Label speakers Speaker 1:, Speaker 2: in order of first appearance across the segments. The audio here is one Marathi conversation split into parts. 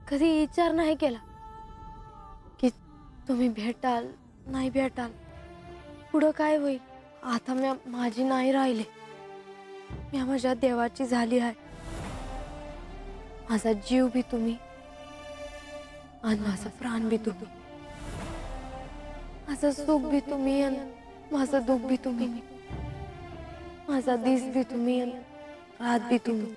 Speaker 1: कधी विचार नाही केला की तुम्ही भेटाल नाही भेटाल, पुढं काय होईल। आता मी माझी नाही राहिले, मी माझ्या देवाची झाली आहे। माझा जीव भी तुम्ही आणि माझा प्राण भी तुम्ही, माझं सुख भी तुम्ही आणि माझं दुःख भी तुम्ही, माझा दिस भी तुम्ही आणि रात भी तुम्ही।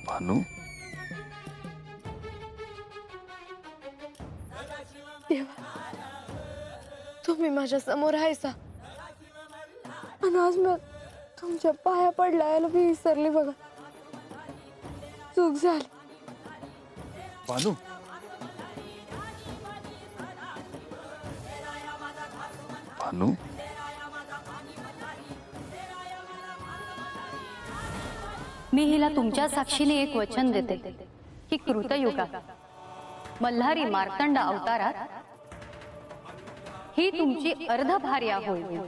Speaker 2: भानू,
Speaker 1: देवा तुम्ही माझ्या समोर आहेसा आणि आज मी तुमच्या पाया पडलायला मी विसरली बघा, चूक झाली।
Speaker 2: भानू, भानू,
Speaker 3: मी हिला तुमच्या साक्षीने एक वचन देते की कृतयुगात मल्हारी मार्तंड अवतारात ही तुमची अर्धभार्या होईल।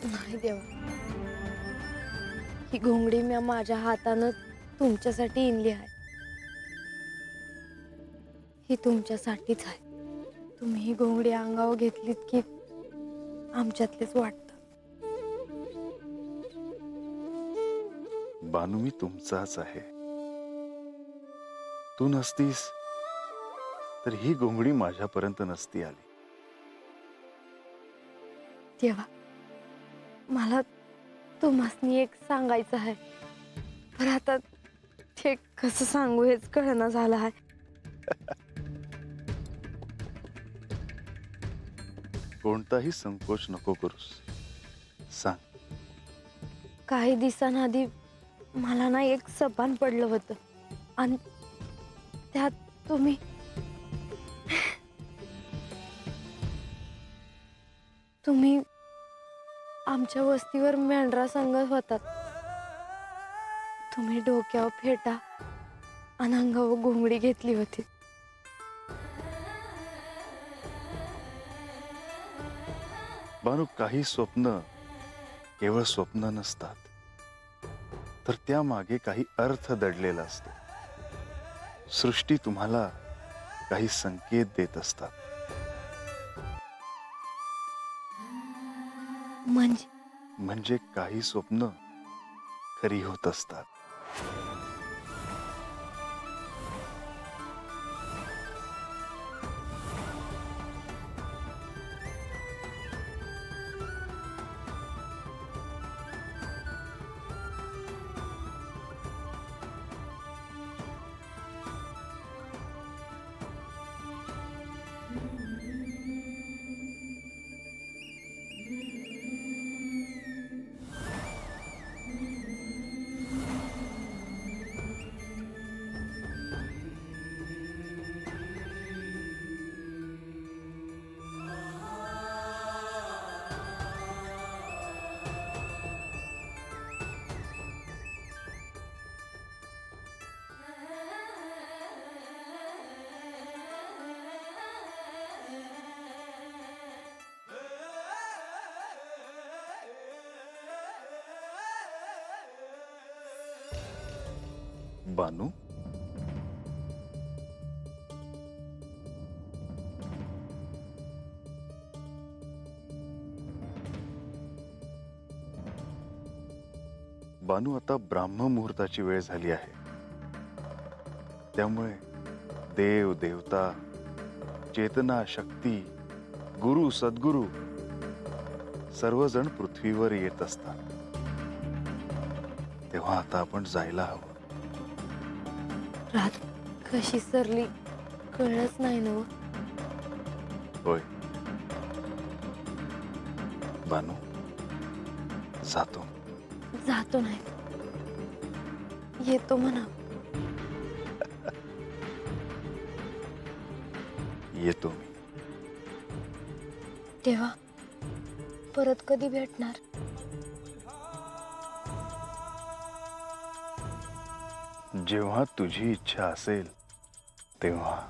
Speaker 1: नाही देवा, ही घोंगडी मी माझ्या हातानं तुमच्यासाठी इनली आहे, ही तुमच्यासाठीच आहे। तुम्ही ही घोंगडी अंगावर घेतलीत की आमच्यातलेच वाटतं।
Speaker 2: भानू, मी तुमचाच आहे। तू नसतीस तर ही घोंगडी माझ्यापर्यंत नसती आली।
Speaker 1: देवा मला तुम्हासनी एक सांगायचं आहे, पण आता ते कसं सांगू हेच कळना झालं आहे।
Speaker 2: कोणताही संकोच नको करूस, सांग।
Speaker 1: काही दिवसांआधी मला ना एक सपान पडलं होतं आणि त्यात तुम्ही तुम्ही आमच्या वस्तीवर मेंढरा संगत होतात। तुम्ही डोक्यावर फेटा आणि अंगावर घोंगडी घेतली होती।
Speaker 2: भानू, काही स्वप्न केवळ स्वप्न नसतात, तर त्यामागे काही अर्थ दडलेला असतो। सृष्टी तुम्हाला काही संकेत देत असतात। म्हणजे काही स्वप्न खरी होत असतात। बानू, बानू, आता ब्राह्म मुहूर्ताची वेळ झाली आहे. त्यामुळे देव देवता, चेतना शक्ती, गुरु सद्गुरु सर्वजण पृथ्वीवर येत असतात. तेव्हा आता आपण जायला हवं.
Speaker 1: रात कशी सरली कळलंच नाही ना.
Speaker 2: होय बानू, जातो.
Speaker 1: जातो नाही, येतो म्हणा.
Speaker 2: येतो मी.
Speaker 1: तेव्हा परत कधी भेटणार?
Speaker 2: जेव्हा तुझी इच्छा असेल तेव्हा.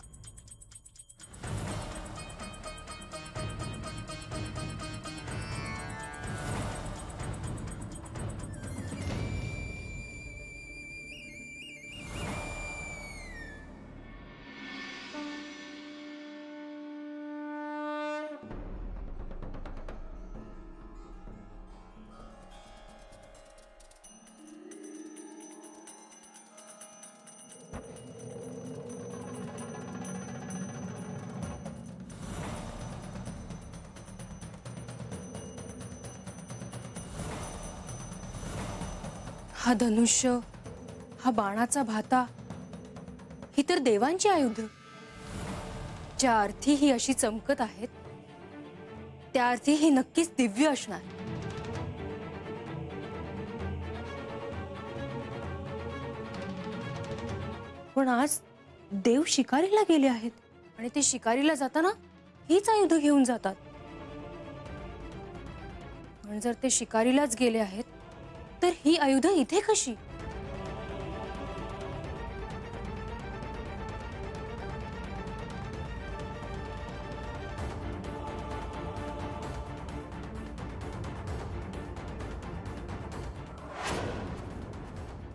Speaker 4: हा धनुष्य, हा बाणाचा भाता, ही तर देवांची आयुध. ज्या अर्थी ही अशी चमकत आहेत त्या अर्थी ही नक्कीच दिव्य असणार. पण आज देव शिकारीला गेले आहेत आणि ते शिकारीला जाताना हीच आयुध घेऊन जातात. पण जर ते शिकारीलाच गेले आहेत तर ही आयुध इथे कशी?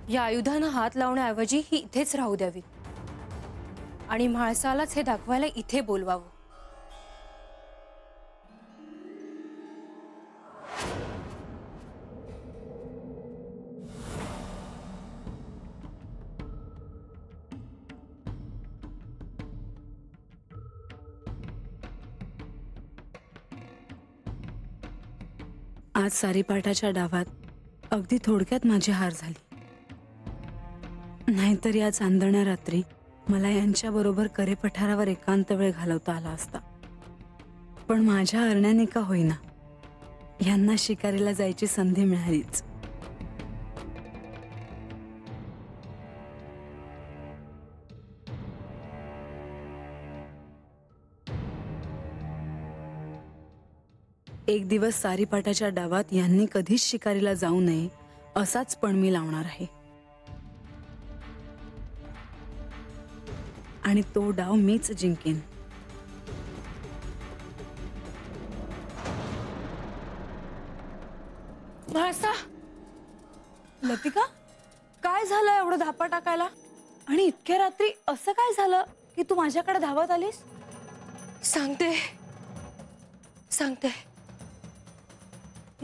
Speaker 4: या आयुधांना हात लावण्याऐवजी ही इथेच राहू द्यावी आणि म्हाळसालाच हे दाखवायला इथे बोलवावं.
Speaker 5: आज सारीपाटाच्या डावात अगदी थोडक्यात माझी हार झाली. नाहीतर या चांदण्या रात्री मला यांच्या बरोबर करे पठारावर एकांत वेळ घालवता आला असता. पण माझ्या अरण्याने का होईना यांना शिकारीला जायची संधी मिळालीच. एक दिवस सारीपाटाच्या डावात यांनी कधीच शिकारीला जाऊ नये असाच पण मी लावणार आहे आणि तो डाव मीच जिंकेन.
Speaker 4: म्हाळसा, लतिका, काय झालं एवढं धापा टाकायला? आणि इतक्या रात्री असं काय झालं की तू माझ्याकडे धावत आलीस? सांगते सांगते.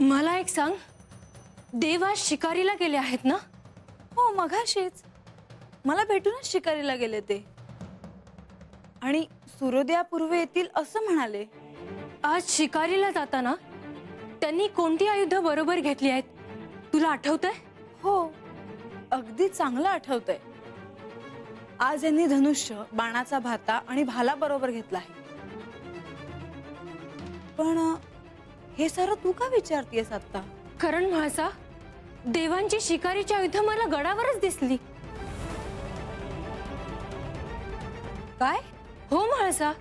Speaker 4: मला एक सांग, देव आज शिकारीला गेले आहेत ना?
Speaker 5: हो, मघाशीच मला भेटूनच शिकारीला गेले ते आणि सूर्योदयापूर्वी येतील असं म्हणाले.
Speaker 4: आज शिकारीला जाताना त्यांनी कोणती आयुध बरोबर घेतली आहेत तुला आठवतंय?
Speaker 5: हो, अगदी चांगलं आठवतंय. आज यांनी धनुष्य, बाणाचा भाता आणि भाला बरोबर घेतला आहे. पण हे सारं तू का विचारतेस आता?
Speaker 4: कारण म्हाळसा, देवांची शिकारीची आयुध मला गडावरच दिसली.
Speaker 5: काय?
Speaker 4: हो म्हाळसा,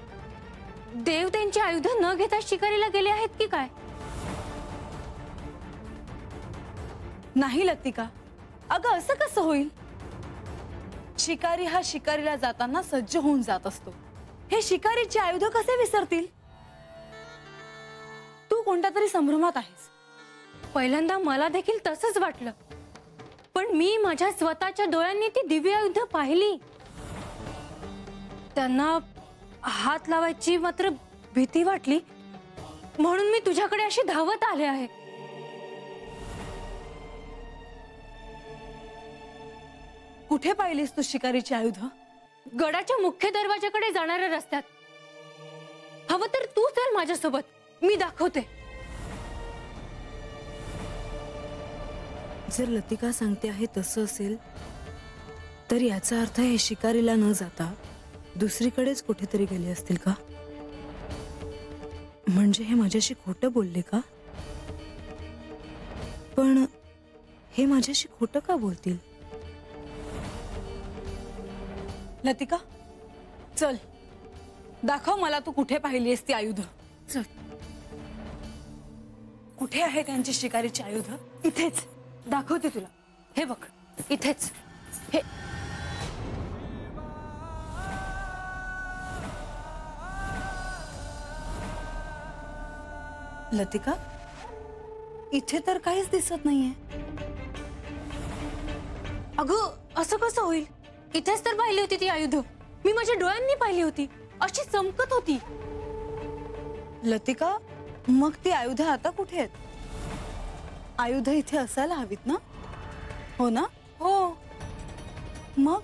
Speaker 4: देव त्यांची आयुध न घेता शिकारीला गेले आहेत की काय?
Speaker 5: नाही लतिका, अगं असं कसं होईल? शिकारी हा शिकारीला जाताना सज्ज होऊन जात असतो. हे शिकारीचे आयुध कसे विसरतील? तू कोणत्या तरी संभ्रमात आहेस.
Speaker 4: पहिल्यांदा मला देखील तसंच वाटलं, पण मी माझ्या स्वतःच्या डोळ्यांनी ती दिव्य आयुध पाहिली. त्यांना हात लावायची मात्र भीती वाटली, म्हणून मी तुझ्याकडे अशी धावत आले आहे.
Speaker 5: कुठे पाहिलीस तू शिकारीची आयुध?
Speaker 4: गडाच्या मुख्य दरवाजाकडे जाणाऱ्या रस्त्यात. हवं तर तू चल माझ्यासोबत, मी दाखवते.
Speaker 5: जर लतिका सांगते आहे तसं असेल तर याचा अर्थ हे शिकारीला न जाता दुसरीकडेच कुठेतरी गेले असतील का? म्हणजे हे माझ्याशी खोटं बोलले का? पण हे माझ्याशी खोटं का बोलतील? लतिका, चल दाखव मला तू कुठे पाहिलीस ती आयुध. चल, कुठे आहे त्यांची शिकारीची आयुध? इथेच, दाखवते तुला. हे बघ, इथेच. हे लतिका, इथे तर काहीच दिसत नाहीये.
Speaker 4: अगं, असं कसं होईल? इथेच तर पाहिली होती ती आयुध. मी माझ्या डोळ्यांनी पाहिली होती, अशी चमकत होती.
Speaker 5: लतिका, मग ती आयुध आता कुठे आहेत? आयुध इथे असायला हवीत ना? हो ना?
Speaker 4: हो.
Speaker 5: मग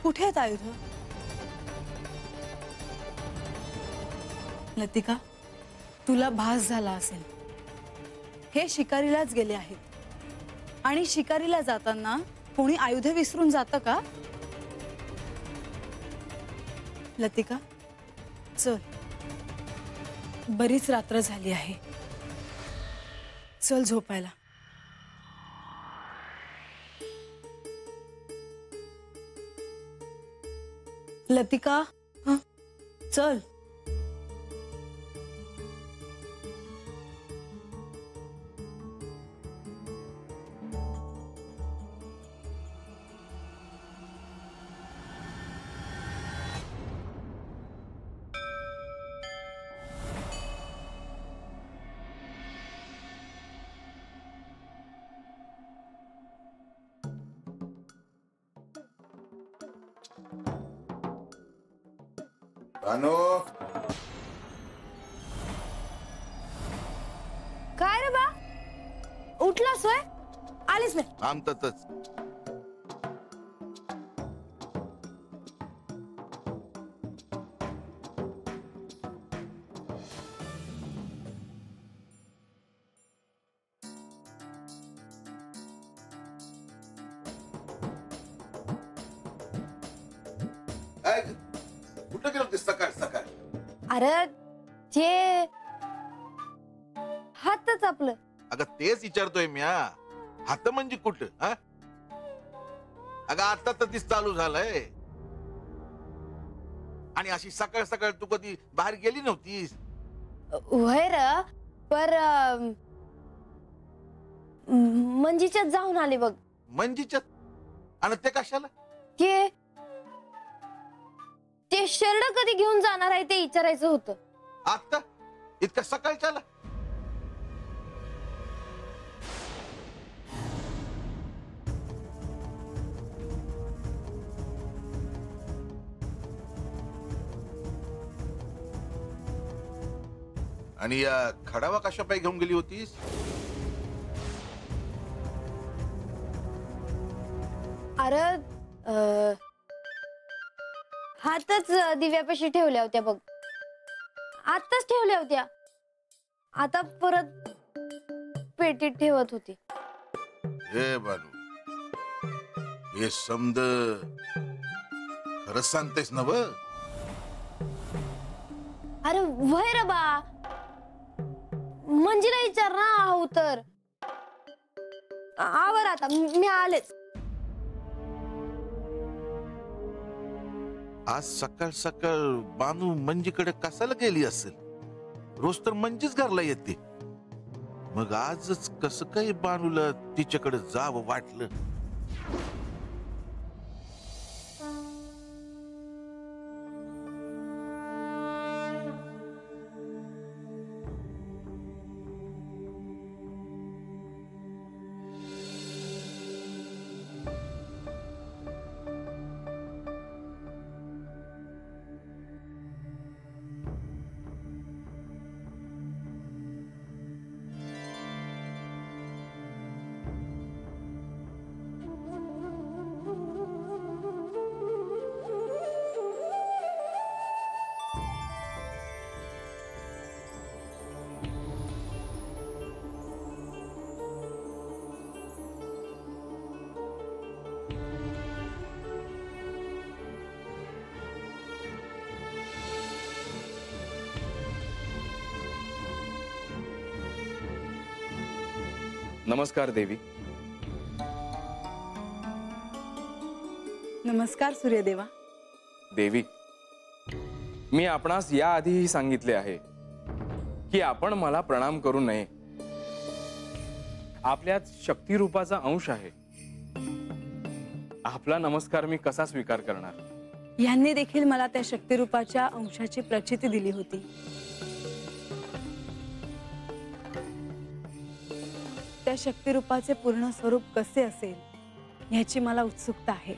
Speaker 5: कुठे आहेत आयुध? लतिका, तुला भास झाला असेल. हे शिकारीलाच गेले आहेत आणि शिकारीला जाताना कोणी आयुध विसरून जातं का? लतिका, चल, बरीच रात्र झाली आहे. चल झोपायला. लतिका, हं, चल.
Speaker 2: भानू,
Speaker 1: काय रे बा, उठलास होय? आलीस नाही?
Speaker 2: थांबतातच. कुठं गेलो होतीस सकाळ सकाळ?
Speaker 1: अरे ते हातच आपलं.
Speaker 6: अगं तेच विचारतोय मी. हात म्हणजे कुठं? अगं आता तर तीच चालू झालंय आणि अशी सकाळ सकाळ तू कधी बाहेर गेली नव्हतीस.
Speaker 1: होय र, पर मंजीच्यात जाऊन आले बघ.
Speaker 6: मंजीच्यात? आणि ते कशाला?
Speaker 1: ते शर्ट कधी घेऊन जाणार आहे ते विचारायचं होतं.
Speaker 6: आता इतक्या सकाळच्याला? आणि या खडावा कशा पायी घेऊन गेली होतीस?
Speaker 1: अरे हातच दिव्यापाशी ठेवल्या होत्या बघ. आताच ठेवल्या होत्या, आता परत पेटीत ठेवत होती.
Speaker 6: हे बानू, हे समद खरंच सांगतेस ना? ब
Speaker 1: अरे वय रे बा, मंजीला विचार ना. आहो तर आवर, आता मी आलेच.
Speaker 6: आज सकाळ सकाळ बानू मंजीकडे कसाला गेली असेल? रोज तर मंजीच घरला येते. मग आजच कसं काही बानूला तिच्याकडे जावं वाटलं?
Speaker 7: नमस्कार देवी.
Speaker 5: नमस्कार सूर्यदेवा.
Speaker 7: देवी, मी आपणास याआधीही सांगितले आहे की आपण मला प्रणाम करू नये. आपल्यात शक्तिरूपाचा अंश आहे. आपला नमस्कार मी कसा स्वीकार करणार?
Speaker 5: यांनी देखील मला त्या शक्तिरूपाच्या अंशाची प्रचिती दिली होती. त्या शक्तिरूपाचे पूर्ण स्वरूप कसे असेल याची मला उत्सुकता आहे.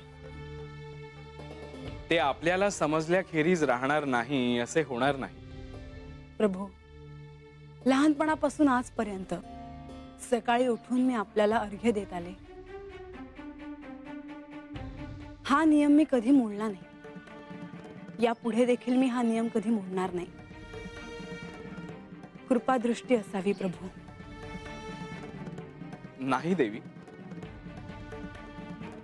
Speaker 7: ते आपल्याला समजल्याखेरीज राहणार नाही असे होणार नाही.
Speaker 5: प्रभू, लहानपणापासून आजपर्यंत सकाळी उठून मी आपल्याला अर्घ्य देत आले. हा नियम मी कधी मोडला नाही. यापुढे देखील मी हा नियम कधी मोडणार नाही. कृपादृष्टी असावी प्रभू.
Speaker 7: नाही देवी.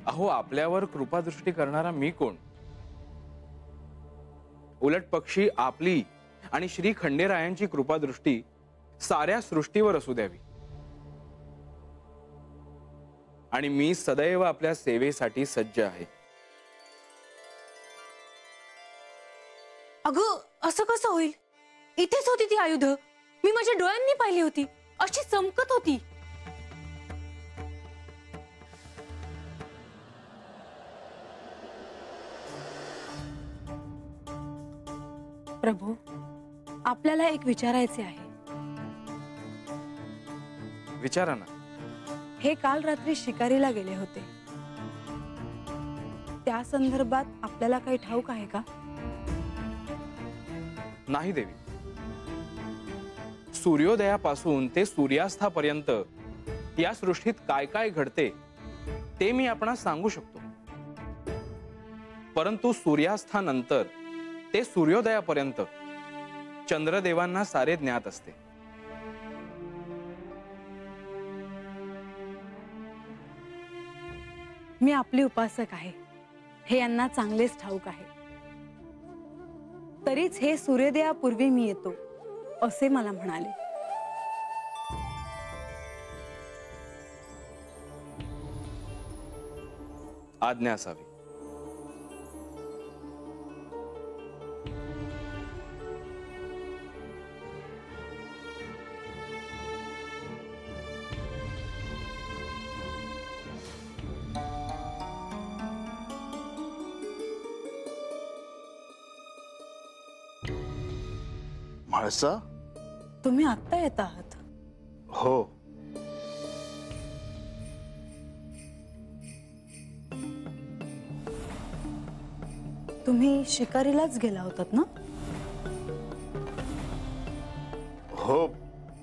Speaker 7: अहो, आपल्यावर कृपादृष्टी करणारा मी कोण? उलट पक्षी आपली आणि श्री खंडेरायांची कृपादृष्टी साऱ्या सृष्टीवर असू द्यावी. आणि मी सदैव आपल्या सेवेसाठी सज्ज आहे.
Speaker 4: अगं, असं कसं होईल? इथेच होती ती आयुध. मी माझ्या डोळ्यांनी पाहिली होती. अशी चमकत होती.
Speaker 5: प्रभू, आपल्याला एक विचारायचे आहे.
Speaker 7: विचारा ना.
Speaker 5: हे काल रात्री शिकारीला गेले होते. त्या संदर्भात आपल्याला काही ठाऊक आहे का?
Speaker 7: नाही देवी. सूर्योदयापासून ते सूर्यास्तापर्यंत या सृष्टीत काय काय घडते ते मी आपणास सांगू शकतो. परंतु सूर्यास्तानंतर ते सूर्योदयापर्यंत चंद्रदेवांना सारे ज्ञात असते.
Speaker 5: मी आपली उपासक आहे हे यांना चांगलेच ठाऊक आहे. तरीच हे सूर्योदयापूर्वी मी येतो असे मला म्हणाले.
Speaker 7: आज्ञा असावी.
Speaker 2: म्हाळसा,
Speaker 5: तुम्ही आत्ता येत आहात?
Speaker 2: हो.
Speaker 5: तुम्ही शिकारीलाच गेला होतात ना?
Speaker 2: हो,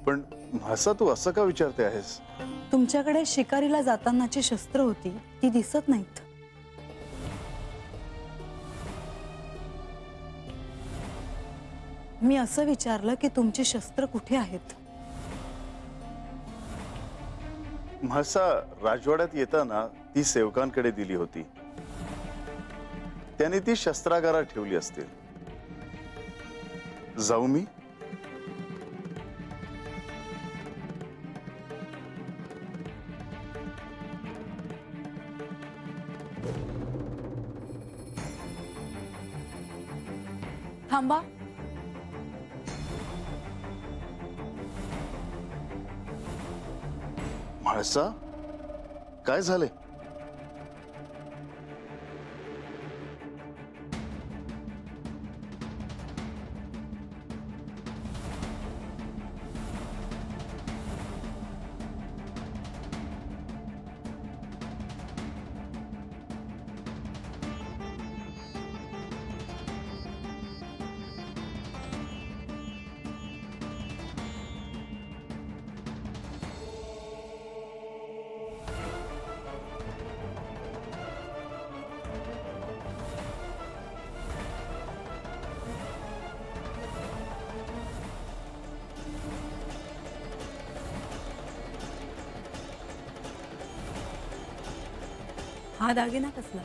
Speaker 2: पण म्हाळसा तू असं का विचारते आहेस?
Speaker 5: तुमच्याकडे शिकारीला जातानाची शस्त्र होती ती दिसत नाहीत. मी असं विचारलं की तुमची शस्त्र कुठे आहेत?
Speaker 2: म्हाळसा, राजवाड्यात येताना ती सेवकांकडे दिली होती. त्याने ती शस्त्रागारात ठेवली असतील. जाऊ मी?
Speaker 5: थांबा.
Speaker 2: म्हाळसा, काय झाले?
Speaker 5: हा दागिना कसला?